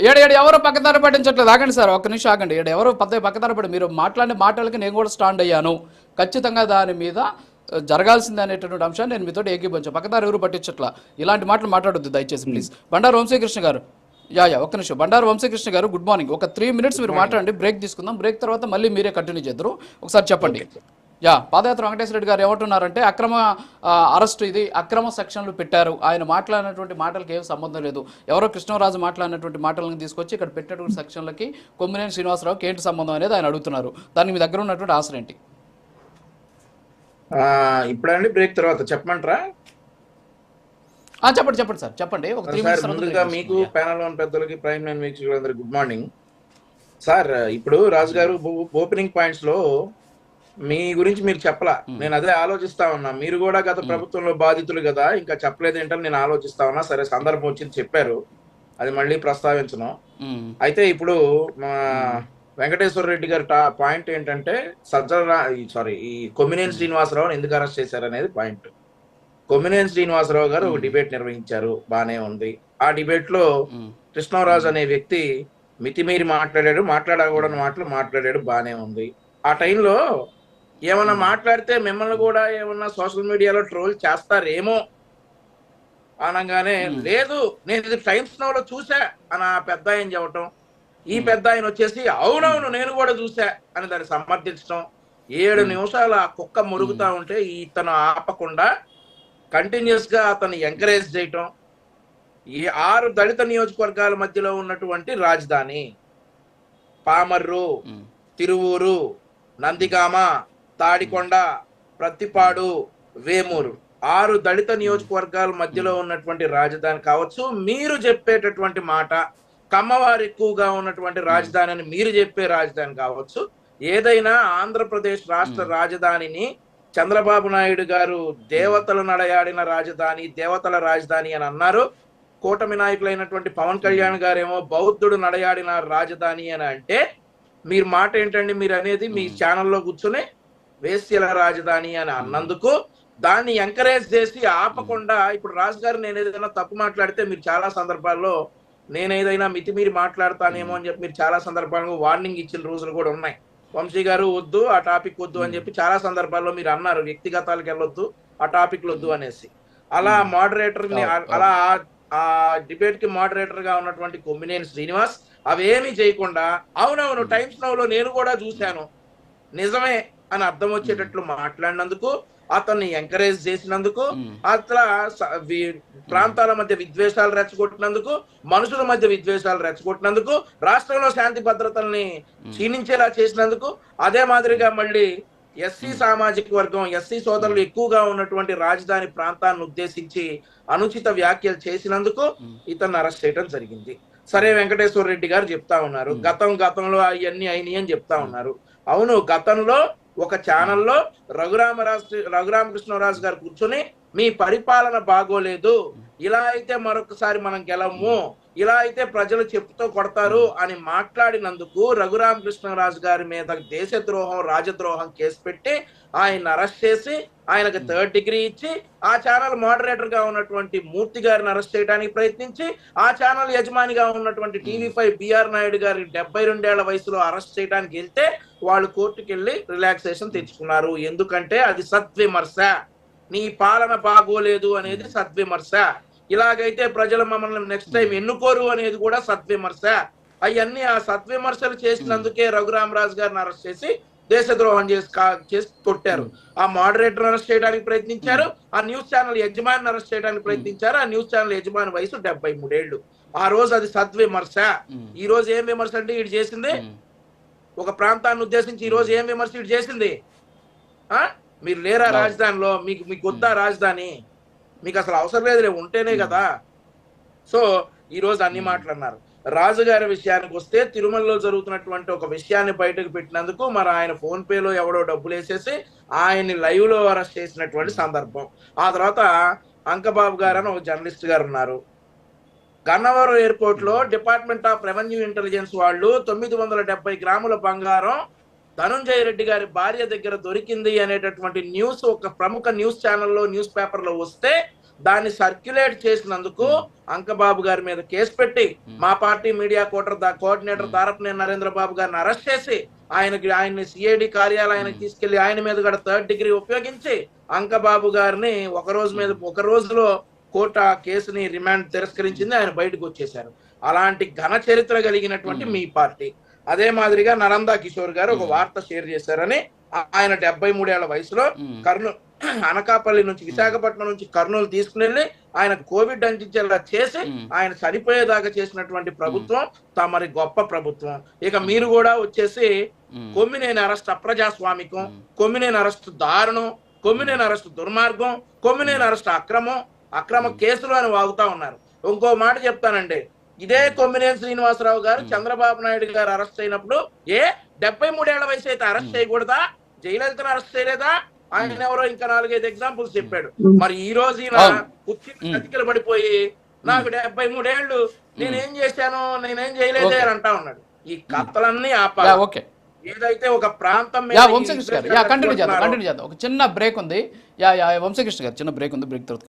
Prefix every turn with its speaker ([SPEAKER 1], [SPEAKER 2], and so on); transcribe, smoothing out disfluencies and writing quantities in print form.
[SPEAKER 1] ఏడు ఎవరు పక్కదారి పట్టించట్లేదు. ఆగండి సార్, ఒక్క నిమిషం ఆగండి. ఎవరు పక్కదారి పడి మీరు మాట్లాడిన మాటలకి నేను కూడా స్టాండ్ అయ్యాను. ఖచ్చితంగా దాని మీద జరగాల్సింది అనేటువంటి అంశాన్ని నేను మీతో ఏకీభవించాను. పక్కదారి ఎవరు పట్టించట్లా. ఇలాంటి మాటలు మాట్లాడొద్దు దయచేసి ప్లీజ్. బండారు వంశీకృష్ణ గారు, ఒక్క నిమిషం. బండారు వంశీకృష్ణ గారు, గుడ్ మార్నింగ్. ఒక 3 minutes మీరు మాట్లాడండి, బ్రేక్ తీసుకుందాం. బ్రేక్ తర్వాత మళ్ళీ మీరే కంటిన్యూ చేద్దరు. ఒకసారి చెప్పండి. పాదయాత్ర వెంకటేశ్వర రెడ్డి గారు ఏమంటున్నారంటే అక్రమ అరెస్ట్, ఇది అక్రమ సెక్షన్లు పెట్టారు. ఆయన మాట్లాడినటువంటి మాటలకి ఏం సంబంధం లేదు. ఎవరో కృష్ణరాజు మాట్లాడినటువంటి మాటలను తీసుకొచ్చి ఇక్కడ పెట్టినటువంటి సెక్షన్లకి కొమ్మినేని శ్రీనివాసరావుకి ఏంటి సంబంధం అనేది ఆయన అడుగుతున్నారు. దానికి మీ దగ్గర ఉన్నటువంటి ఆన్సర్ ఏంటి?
[SPEAKER 2] ఇప్పుడండి బ్రేక్ తర్వాత చెప్పమంటారా?
[SPEAKER 1] చెప్పండి సార్, చెప్పండి. ఒక 3 minutes
[SPEAKER 2] ముందుగా మీకు ప్యానల్ లోని పెద్దలకి, ప్రైమ్ లైన్ వీక్షకులందరికీ గుడ్ మార్నింగ్ సార్. ఇప్పుడు రాజు గారు ఓపెనింగ్ పాయింట్స్ లో మీ గురించి మీరు చెప్పలా, నేను అదే ఆలోచిస్తా ఉన్నా. మీరు కూడా గత ప్రభుత్వంలో బాధితులు కదా, ఇంకా చెప్పలేదు ఏంటని నేను ఆలోచిస్తా ఉన్నా. సరే, సందర్భం వచ్చింది చెప్పారు, అది మళ్ళీ ప్రస్తావించను. అయితే ఇప్పుడు మా వెంకటేశ్వర రెడ్డి గారి పాయింట్ ఏంటంటే ఈ కొమ్మినేని శ్రీనివాసరావుని ఎందుకు అరెస్ట్ చేశారనేది పాయింట్. కొమ్మినేని శ్రీనివాసరావు గారు ఒక డిబేట్ నిర్వహించారు, బానే ఉంది. ఆ డిబేట్ లో కృష్ణరాజు అనే వ్యక్తి మితిమీరి మాట్లాడకూడని మాటలు మాట్లాడాడు, బానే ఉంది. ఆ టైంలో ఏమన్నా మాట్లాడితే మిమ్మల్ని కూడా ఏమన్నా సోషల్ మీడియాలో ట్రోల్ చేస్తారేమో అనగానే, లేదు నేను ఇది టైమ్స్ నౌలో చూసా అని ఆ పెద్ద ఆయన చెప్పటం, ఈ పెద్ద ఆయన వచ్చేసి అవునవును నేను కూడా చూసా అని దాన్ని సమర్థించడం. 7 నిమిషాలు ఆ కుక్క మురుగుతా ఉంటే ఇతను ఆపకుండా కంటిన్యూస్ గా అతను ఎంకరేజ్ చేయటం. ఈ 6 దళిత నియోజకవర్గాల మధ్యలో ఉన్నటువంటి రాజధాని పామర్రు, తిరువూరు, నందిగామ, తాడికొండ, ప్రత్తిపాడు, వేమూరు 6 దళిత నియోజకవర్గాల మధ్యలో ఉన్నటువంటి రాజధాని కావచ్చు. మీరు చెప్పేటటువంటి మాట కమ్మవారు ఎక్కువగా ఉన్నటువంటి రాజధాని అని మీరు చెప్పే రాజధాని కావచ్చు. ఏదైనా ఆంధ్రప్రదేశ్ రాష్ట్ర రాజధానిని చంద్రబాబు నాయుడు గారు దేవతలు నడయాడిన రాజధాని, దేవతల రాజధాని అని అన్నారు. కూటమి నాయకులైనటువంటి పవన్ కళ్యాణ్ గారేమో బౌద్ధుడు నడయాడిన రాజధాని అని అంటే, మీరు మాట ఏంటండి? మీరు అనేది మీ ఛానల్లో కూర్చొని వేశ్యల రాజధాని అని అన్నందుకు దాన్ని ఎంకరేజ్ చేసి ఆపకుండా, ఇప్పుడు రాజు గారు నేను ఏదైనా తప్పు మాట్లాడితే మీరు చాలా సందర్భాల్లో నేను ఏదైనా మితిమీరి మాట్లాడతానేమో అని చెప్పి మీరు చాలా సందర్భాల్లో వార్నింగ్ ఇచ్చిన రోజులు కూడా ఉన్నాయి. వంశీ గారు వద్దు, ఆ టాపిక్ వద్దు అని చెప్పి చాలా సందర్భాల్లో మీరు అన్నారు, వ్యక్తిగతాలకు వెళ్ళొద్దు, ఆ టాపిక్లు వద్దు అనేసి. అలా మోడరేటర్ ని, అలా ఆ డిబేట్ కి మోడరేటర్ గా ఉన్నటువంటి కొమ్మినేని శ్రీనివాస్ అవేమీ చేయకుండా అవునవును టైమ్స్ నౌలో నేను కూడా చూశాను, నిజమే అని అర్థం వచ్చేటట్లు మాట్లాడినందుకు, అతన్ని ఎంకరేజ్ చేసినందుకు, అట్లా ప్రాంతాల మధ్య విద్వేషాలు రెచ్చగొట్టినందుకు, మనుషుల మధ్య విద్వేషాలు రెచ్చగొట్టినందుకు, రాష్ట్రంలో శాంతి భద్రతల్ని క్షీణించేలా చేసినందుకు, అదే మాదిరిగా మళ్ళీ ఎస్సీ సామాజిక వర్గం, ఎస్సీ సోదరులు ఎక్కువగా ఉన్నటువంటి రాజధాని ప్రాంతాన్ని ఉద్దేశించి అనుచిత వ్యాఖ్యలు చేసినందుకు ఇతన్ని అరెస్ట్ చేయడం జరిగింది. సరే, వెంకటేశ్వర రెడ్డి గారు చెప్తా ఉన్నారు గతంలో అవన్నీ అయినాయి అని చెప్తా ఉన్నారు. అవును, గతంలో ఒక ఛానల్లో రఘురామకృష్ణరాజు గారు కూర్చొని మీ పరిపాలన బాగోలేదు, ఇలా అయితే మరొకసారి మనం గెలము, ఇలా అయితే ప్రజలు చెప్పుతో కొడతారు అని మాట్లాడినందుకు రఘురామకృష్ణరాజు గారి మీద దేశద్రోహం, రాజద్రోహం కేసు పెట్టి ఆయన అరెస్ట్ చేసి ఆయనకు 3rd degree ఇచ్చి, ఆ ఛానల్ మోడరేటర్ గా ఉన్నటువంటి మూర్తి గారిని అరెస్ట్ చేయడానికి ప్రయత్నించి, ఆ ఛానల్ యజమానిగా ఉన్నటువంటి TV5 బిఆర్ నాయుడు గారి 72 ఏళ్ల వయసులో అరెస్ట్ చేయడానికి వెళ్తే వాళ్ళు కోర్టుకు వెళ్ళి రిలాక్సేషన్ తెచ్చుకున్నారు. ఎందుకంటే అది సద్విమర్శ, నీ పాలన బాగోలేదు అనేది సద్విమర్శ, ఇలాగైతే ప్రజలు మమ్మల్ని నెక్స్ట్ టైం ఎన్నుకోరు అనేది కూడా సద్విమర్శ. అవన్నీ ఆ సద్విమర్శలు చేసినందుకే రఘురామరాజు గారిని అరెస్ట్ చేసి దేశద్రోహం చేసి కొట్టారు. ఆ మోడరేటర్ అరెస్ట్ చేయడానికి ప్రయత్నించారు, ఆ న్యూస్ ఛానల్ యజమాని అరెస్ట్ చేయడానికి ప్రయత్నించారు. ఆ న్యూస్ ఛానల్ యజమాని వయసు 73 ఏళ్ళు. ఆ రోజు అది సద్విమర్శ. ఈ రోజు ఏం విమర్శ అంటే ఇటు చేసింది, ఒక ప్రాంతాన్ని ఉద్దేశించి ఈ రోజు ఏం విమర్శ ఇటు చేసింది? మీరు లేరా రాజధానిలో? మీకు వద్దా రాజధాని? మీకు అసలు అవసరం లేదు, ఉంటేనే కదా. సో ఈ రోజు అన్ని మాట్లాడినారు. రాజుగారి విషయానికి వస్తే, తిరుమలలో జరుగుతున్నటువంటి ఒక విషయాన్ని బయటకు పెట్టినందుకు మరి ఆయన ఫోన్ పేలో ఎవడో డబ్బులు వేసేసి ఆయన్ని లైవ్ లో అరెస్ట్ చేసినటువంటి సందర్భం. ఆ తర్వాత అంకబాబు గారు అని ఒక జర్నలిస్ట్ గారు ఉన్నారు. గన్నవరం ఎయిర్పోర్ట్ లో డిపార్ట్మెంట్ ఆఫ్ రెవెన్యూ ఇంటెలిజెన్స్ వాళ్ళు 970 గ్రాముల బంగారం ధనుంజయ రెడ్డి గారి భార్య దగ్గర దొరికింది అనేటటువంటి న్యూస్ ఒక ప్రముఖ న్యూస్ ఛానల్లో, న్యూస్ పేపర్లో వస్తే దాన్ని సర్క్యులేట్ చేసినందుకు అంకబాబు గారి మీద కేసు పెట్టి మా party media coordinator Darapaneni Narendra Babu గారిని అరెస్ట్ చేసి ఆయన్ని సిఐడి కార్యాలయానికి తీసుకెళ్లి ఆయన మీద కూడా 3rd డిగ్రీ ఉపయోగించి అంకబాబు గారిని ఒక రోజులో కోర్టు ఆ కేసుని రిమాండ్ తిరస్కరించింది, ఆయన బయటకు వచ్చేశారు. అలాంటి ఘన చరిత్ర కలిగినటువంటి మీ పార్టీ అదే మాదిరిగా నలందా కిషోర్ గారు ఒక వార్త షేర్ చేశారని, ఆయన 73 ఏళ్ల వయసులో కర్నూలు అనకాపల్లి నుంచి విశాఖపట్నం నుంచి కర్నూలు తీసుకుని వెళ్ళి ఆయన కోవిడ్ అంటించేలా చేసి ఆయన చనిపోయేదాకా చేసినటువంటి ప్రభుత్వం తమరి గొప్ప ప్రభుత్వం. ఇక మీరు కూడా వచ్చేసి కొమ్మినేని అరెస్ట్ అప్రజాస్వామికం, కొమ్మినేని అరెస్ట్ దారుణం, కొమ్మినేని అరెస్ట్ దుర్మార్గం, కొమ్మినేని అరెస్ట్ అక్రమ కేసులు అని వాగుతా ఉన్నారు. ఇంకో మాట చెప్తానండి, ఇదే కొమ్మినేని శ్రీనివాసరావు గారు చంద్రబాబు నాయుడు గారు అరెస్ట్ అయినప్పుడు 73 ఏళ్ల వయసు అయితే అరెస్ట్ చేయకూడదా? జయలలితను అరెస్ట్ చేయలేదా? ఆయన ఎవరో ఇంకా 4-5 ఎగ్జాంపుల్స్ చెప్పాడు. మరి ఈ రోజు అతికిలు పడిపోయి నాకు 73 ఏళ్ళు నేనేం చేశాను, నేనేం చేయలేదే అని అంటా ఉన్నాడు. ఈ కథలన్నీ ఆపాలి. ఏదైతే ఒక ప్రాంతం మీద
[SPEAKER 1] వంశకృష్ణ గారు కంటిన్యూ చేద్దాం. ఒక చిన్న బ్రేక్ ఉంది. వంశకృష్ణ గారు చిన్న బ్రేక్ ఉంది, బ్రేక్ తర్వాత